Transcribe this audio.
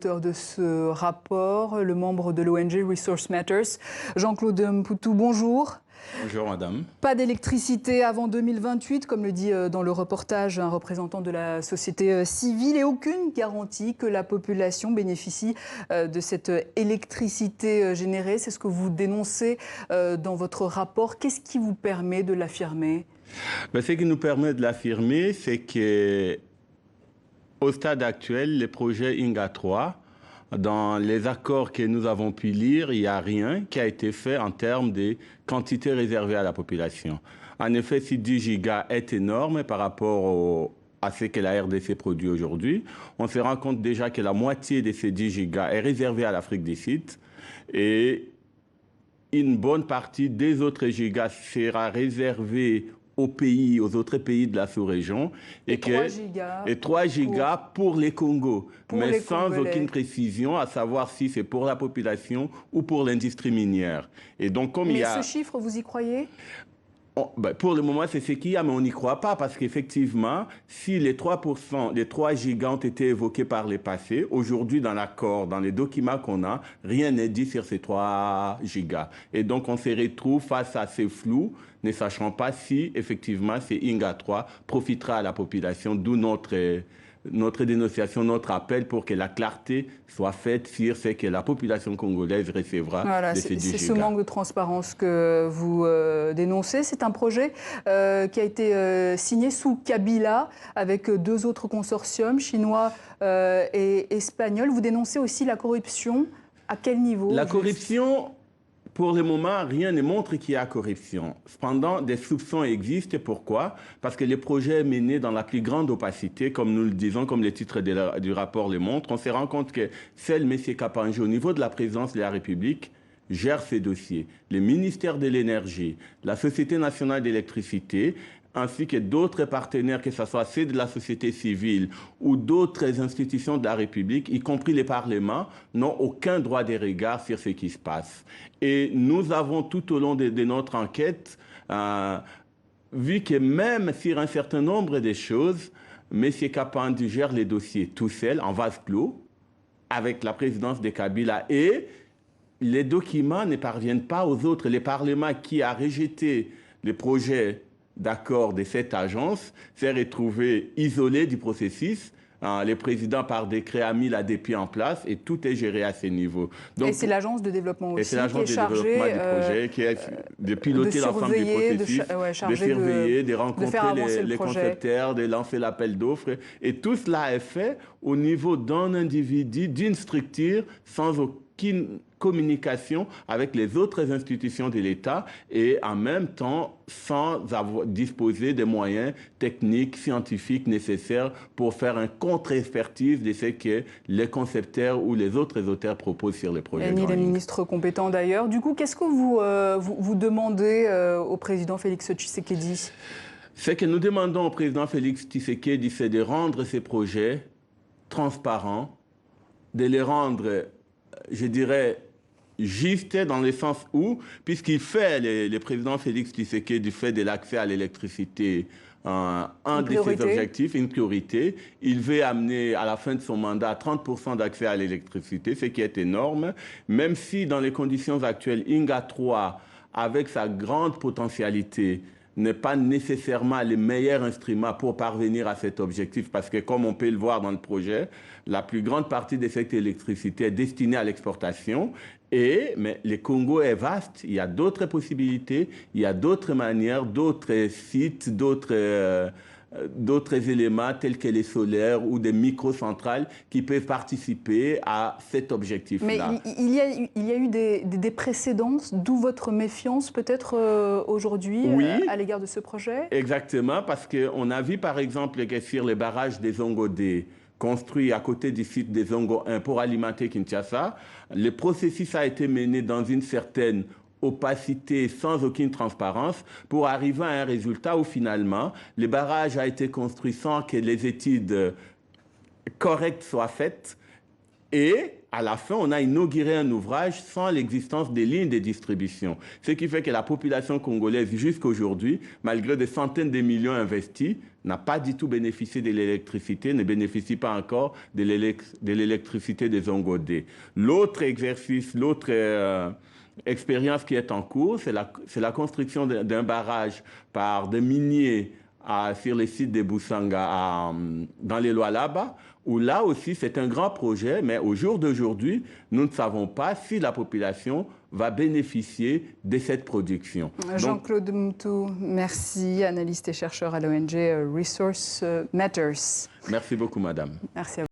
Auteur de ce rapport, le membre de l'ONG Resource Matters, Jean-Claude Mpoutou, bonjour. Bonjour madame. Pas d'électricité avant 2028, comme le dit dans le reportage un représentant de la société civile, et aucune garantie que la population bénéficie de cette électricité générée. C'est ce que vous dénoncez dans votre rapport. Qu'est-ce qui vous permet de l'affirmer? Ce qui nous permet de l'affirmer, c'est que au stade actuel, les projets INGA 3, dans les accords que nous avons pu lire, il n'y a rien qui a été fait en termes de quantité réservée à la population. En effet, si 10 gigas est énorme par rapport à ce que la RDC produit aujourd'hui, on se rend compte déjà que la moitié de ces 10 gigas est réservée à l'Afrique du Sud et une bonne partie des autres gigas sera réservée aux autres pays de la sous-région et 3 gigas pour les Congos, mais sans aucune précision à savoir si c'est pour la population ou pour l'industrie minière. Et donc, mais ce chiffre, vous y croyez? Pour le moment, c'est ce qu'il y a, mais on n'y croit pas parce qu'effectivement, si les 3%, les 3 gigas ont été évoqués par les passés, aujourd'hui dans l'accord, dans les documents qu'on a, rien n'est dit sur ces 3 gigas. Et donc, on se retrouve face à ces flous, ne sachant pas si, effectivement, ces INGA 3 profitera à la population, d'où notre dénonciation, notre appel pour que la clarté soit faite sur ce que la population congolaise recevra de ces 10 gigas. C'est ce manque de transparence que vous dénoncez. C'est un projet qui a été signé sous Kabila avec 2 autres consortiums, chinois et espagnols. Vous dénoncez aussi la corruption. À quel niveau? La corruption... Pour le moment, rien ne montre qu'il y a corruption. Cependant, des soupçons existent. Pourquoi? Parce que les projets menés dans la plus grande opacité, comme nous le disons, comme le titre du rapport le montre, on se rend compte que seul M. Kapanji, au niveau de la présidence de la République, gère ces dossiers. Le ministère de l'Énergie, la Société nationale d'électricité, ainsi que d'autres partenaires, que ce soit ceux de la société civile ou d'autres institutions de la République, y compris les parlements, n'ont aucun droit de regard sur ce qui se passe. Et nous avons tout au long de notre enquête vu que même sur un certain nombre de choses, M. Kapanji gère les dossiers tout seul, en vase clos, avec la présidence de Kabila, et les documents ne parviennent pas aux autres. Le Parlement qui a rejeté les projets d'accord de cette agence s'est retrouvé isolé du processus. Le président, par décret, a mis la DPI en place et tout est géré à ce niveau. Donc, et c'est l'agence de développement aussi qui est chargée du projet, qui est de piloter l'ensemble du processus, de surveiller, de rencontrer les concepteurs, de lancer l'appel d'offres. Et tout cela est fait au niveau d'un individu, d'une structure, sans aucune communication avec les autres institutions de l'État et en même temps sans disposer des moyens techniques, scientifiques nécessaires pour faire une contre-expertise de ce que les concepteurs ou les autres auteurs proposent sur les projets. Et ni les ministres compétents d'ailleurs. Du coup, qu'est-ce que vous demandez au président Félix Tshisekedi? Ce que nous demandons au président Félix Tshisekedi, c'est de rendre ces projets transparents, de les rendre, je dirais, juste dans le sens où, puisqu'il fait, le président Félix Tshisekedi fait de l'accès à l'électricité un de ses objectifs, une priorité. Il veut amener à la fin de son mandat 30% d'accès à l'électricité, ce qui est énorme, même si dans les conditions actuelles, INGA 3, avec sa grande potentialité, n'est pas nécessairement le meilleur instrument pour parvenir à cet objectif, parce que comme on peut le voir dans le projet, la plus grande partie de cette électricité est destinée à l'exportation. Mais le Congo est vaste, il y a d'autres possibilités, il y a d'autres manières, d'autres sites, d'autres éléments tels que les solaires ou des microcentrales qui peuvent participer à cet objectif-là. Mais il y a eu des précédents, d'où votre méfiance peut-être aujourd'hui à l'égard de ce projet? Exactement, parce qu'on a vu par exemple que sur les barrages des Ongodé, construit à côté du site des Zongo 1 pour alimenter Kinshasa, le processus a été mené dans une certaine opacité, sans aucune transparence, pour arriver à un résultat où finalement, le barrage a été construit sans que les études correctes soient faites et à la fin, on a inauguré un ouvrage sans l'existence des lignes de distribution. Ce qui fait que la population congolaise, jusqu'à aujourd'hui, malgré des centaines de millions investis, n'a pas du tout bénéficié de l'électricité, ne bénéficie pas encore de l'électricité des Ongodé. L'autre exercice, l'autre expérience qui est en cours, c'est la construction d'un barrage par des miniers sur les sites de Boussanga, dans les Lualaba, où là aussi c'est un grand projet, mais au jour d'aujourd'hui, nous ne savons pas si la population va bénéficier de cette production. Jean-Claude Moutou, merci, analyste et chercheur à l'ONG Resource Matters. Merci beaucoup, madame. Merci à vous.